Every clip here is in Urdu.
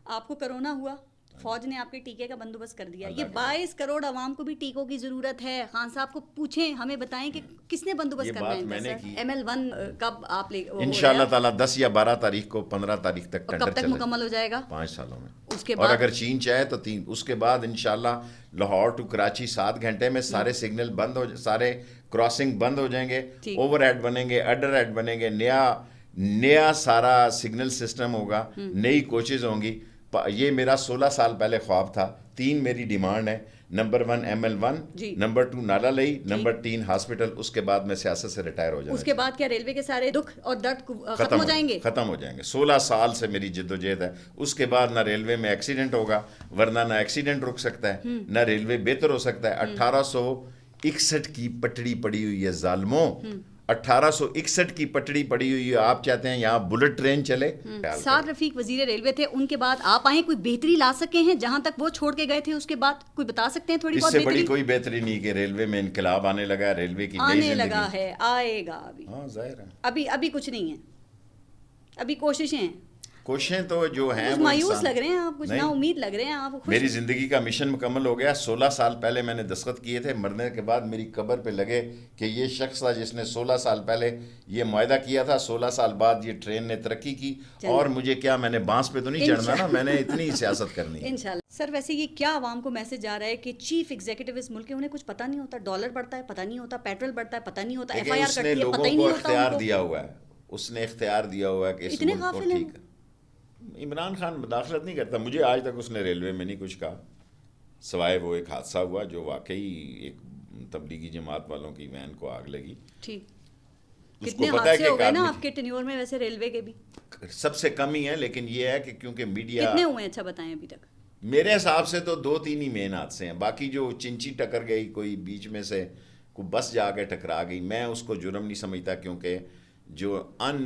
آپ کو کرونا ہوا، فوج نے آپ کے ٹیکے کا بندوبست کر دیا. یہ 22 کروڑ عوام کو بھی ٹیکوں کی ضرورت ہے. خان صاحب کو پوچھیں، ہمیں بتائیں کہ کس نے بندوبست کرنا ہے ان کا. سر ML1 کب آپ لے انشاءاللہ تعالیٰ 10 یا 12 تاریخ کو 15 تاریخ تک کب تک مکمل ہو جائے گا؟ 5 سالوں میں. اس کے اور بعد اگر چین چاہے تو 3. اس کے بعد انشاءاللہ لاہور ٹو کراچی 7 گھنٹے میں سارے سگنل بند سارے کراسنگ بند ہو جائیں گے. اوور ہیڈ بنیں گے، انڈر ہیڈ بنیں گے، نیا سارا سگنل سسٹم ہوگا، نئی کوچز ہوں گی. یہ میرا 16 سال پہلے خواب تھا. 3 میری ڈیمانڈ ہے. نمبر 1 ML1، نمبر 2 نالا لئی، نمبر 3 ہاسپٹل. اس کے بعد میں سیاست سے ریٹائر ہو جاؤں. اس کے بعد کیا ریلوے کے سارے دکھ اور درد ختم ہو جائیں گے؟ ختم ہو جائیں گے. 16 سال سے میری جد و جہد ہے. اس کے بعد نہ ریلوے میں ایکسیڈنٹ ہوگا، ورنہ نہ ایکسیڈنٹ رک سکتا ہے، نہ ریلوے بہتر ہو سکتا ہے. 1861 کی پٹڑی پڑی ہوئی ہے ظالموں. 1861 کی پٹڑی پڑی ہوئی ہے. آپ چاہتے ہیں یہاں بلٹ ٹرین چلے؟ سعد رفیق وزیر ریلوے تھے، ان کے بعد آپ آئیں، کوئی بہتری لا سکے ہیں جہاں تک وہ چھوڑ کے گئے تھے؟ اس کے بعد کوئی بتا سکتے ہیں تھوڑی بہت بہتری؟ اس سے بڑی کوئی بہتری نہیں کہ ریلوے میں انقلاب آنے لگا. ریلوے کی آنے لگا ہے، آئے گا ابھی. ہاں ظاہر ہے. ابھی کچھ نہیں ہے، ابھی کوششیں تو جو ہیں کچھ مایوس لگ رہے ہیں آپ، کچھ نا امید لگ رہے ہیں آپ. میری زندگی کا مشن مکمل ہو گیا. 16 سال پہلے میں نے دستخط کیے تھے. مرنے کے بعد میری قبر پہ لگے کہ یہ شخص تھا جس نے 16 سال پہلے یہ معاہدہ کیا تھا. 16 سال بعد یہ ٹرین نے ترقی کی. اور مجھے کیا، میں نے بانس پہ تو نہیں چڑھنا نا، میں نے اتنی سیاست کرنی ہے انشاءاللہ. سر ویسے یہ کیا عوام کو میسج آ رہا ہے کہ چیف ایگزیکٹو اس ملک کے، انہیں کچھ پتہ نہیں ہوتا؟ ڈالر بڑھتا ہے پتہ نہیں ہوتا، پیٹرول بڑھتا ہے پتہ نہیں ہوتا، FIR کرتی ہے پتہ ہی نہیں ہوتا. اختیار دیا ہوا ہے، اس نے اختیار دیا ہوا ہے کہ اس ملک کو ٹھیک ہے. عمران خان مداخلت نہیں کرتا. مجھے آج تک اس نے ریلوے میں نہیں کچھ کہا، سوائے وہ ایک حادثہ ہوا جو واقعی ایک تبلیغی جماعت والوں کی وین کو آگ لگی. ٹھیک، کتنے حادثے ہو گئے نا آپ کے ٹینیور میں ویسے ریلوے کے بھی؟ سب سے کم ہی ہیں، لیکن یہ ہے کہ کیونکہ میڈیا. کتنے ہوئے ہیں اچھا بتائیں ابھی تک؟ میرے حساب سے تو 2-3 ہی مین حادثے ہیں. باقی جو چنچی ٹکر گئی، کوئی بیچ میں سے کوئی بس جا کے ٹکرا گئی، میں اس کو جرم نہیں سمجھتا، کیونکہ جو ان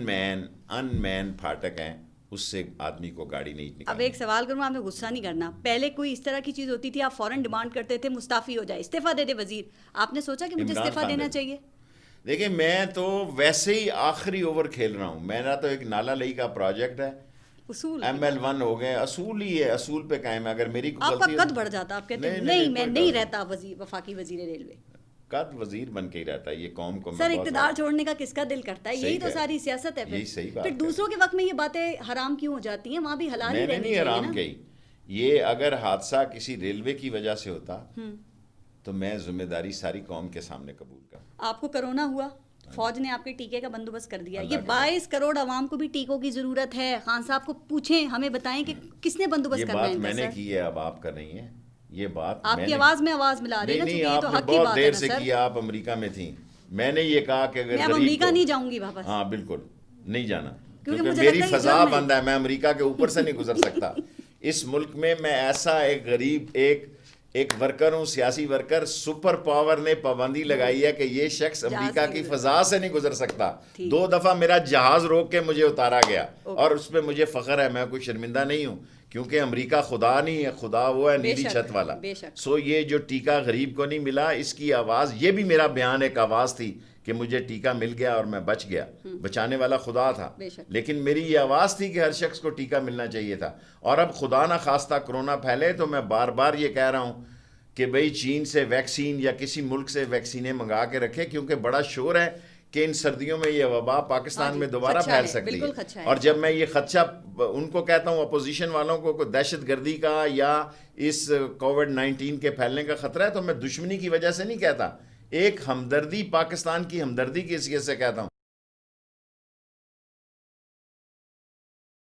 مین پھاٹک ہیں اس سے آدمی کو گاڑی نہیں نکالنا. اب ایک سوال کروں، آپ نے غصہ نہیں کرنا. پہلے کوئی اس طرح کی چیز ہوتی تھی، آپ فوراً ڈیمانڈ کرتے تھے مستعفی ہو جائے، استعفیٰ دے دے وزیر. آپ نے سوچا کہ مجھے استعفیٰ دینا چاہیے؟ دیکھیں، میں تو ویسے ہی آخری اوور کھیل رہا ہوں. میرا تو ایک نالا لئی کا پروجیکٹ ہے. اصول ML1 ہو گئے، اصول ہی ہے، اصول پہ قائم ہے. اگر میری آپ کا قد بڑھ جاتا، آپ کہتے ہیں نہیں میں نہیں رہتا وفاقی وزیر ریلوے. قد وزیر بن کے ہی رہتا ہے. یہ قوم کو سر اقتدار چھوڑنے کا کس کا دل کرتا ہے؟ یہی تو ساری سیاست ہے. پھر دوسروں کے وقت میں یہ باتیں حرام کیوں ہو جاتی ہیں؟ وہاں بھی حلال ہی رہنی چاہیے نا. حرام کہی. یہ اگر حادثہ کسی ریلوے کی وجہ سے ہوتا تو میں ذمہ داری ساری قوم کے سامنے قبول کروں. آپ کو کرونا ہوا، فوج نے آپ کے ٹیکے کا بندوبست کر دیا. یہ 22 کروڑ عوام کو بھی ٹیکوں کی ضرورت ہے. خان صاحب کو پوچھیں، ہمیں بتائیں کہ کس نے بندوبست کرنا ہے. یہ بات میں نے کی ہے، اب آپ کر رہی ہیں. یہ بات آپ کی آواز میں آواز ملا رہی ہے نا، چونکہ یہ تو حق کی بات ہے. بہت دیر سے کیا، آپ امریکہ میں تھیں. میں نے یہ کہا کہ اگر میں امریکہ نہیں جاؤں گی واپس. ہاں بالکل نہیں جانا، کیونکہ میری فضا بند ہے. میں امریکہ کے اوپر سے نہیں گزر سکتا. اس ملک میں ایسا ایک غریب ایک ورکر ہوں، سیاسی ورکر. سپر پاور نے پابندی لگائی ہے کہ یہ شخص امریکہ کی فضا سے نہیں گزر سکتا. 2 دفعہ میرا جہاز روک کے مجھے اتارا گیا، اور اس پہ مجھے فخر ہے. میں کوئی شرمندہ نہیں ہوں، کیونکہ امریکہ خدا نہیں ہے، خدا وہ ہے نیلی چھت والا. سو یہ جو ٹیکہ غریب کو نہیں ملا، اس کی آواز، یہ بھی میرا بیان ایک آواز تھی کہ مجھے ٹیکہ مل گیا اور میں بچ گیا. بچانے والا خدا تھا، لیکن میری یہ آواز تھی کہ ہر شخص کو ٹیکہ ملنا چاہیے تھا. اور اب خدا نہ خواستہ کرونا پھیلے تو میں بار بار یہ کہہ رہا ہوں کہ بھئی چین سے ویکسین یا کسی ملک سے ویکسینیں منگا کے رکھے، کیونکہ بڑا شور ہے کہ ان سردیوں میں یہ وبا پاکستان میں دوبارہ پھیل سکتی ہے. اور جب میں یہ خدشہ ان کو کہتا ہوں، اپوزیشن والوں کو دہشت گردی کا یا اس کووڈ-19 کے پھیلنے کا خطرہ ہے، تو میں دشمنی کی وجہ سے نہیں کہتا، ایک ہمدردی، پاکستان کی ہمدردی کی حیثیت سے کہتا ہوں.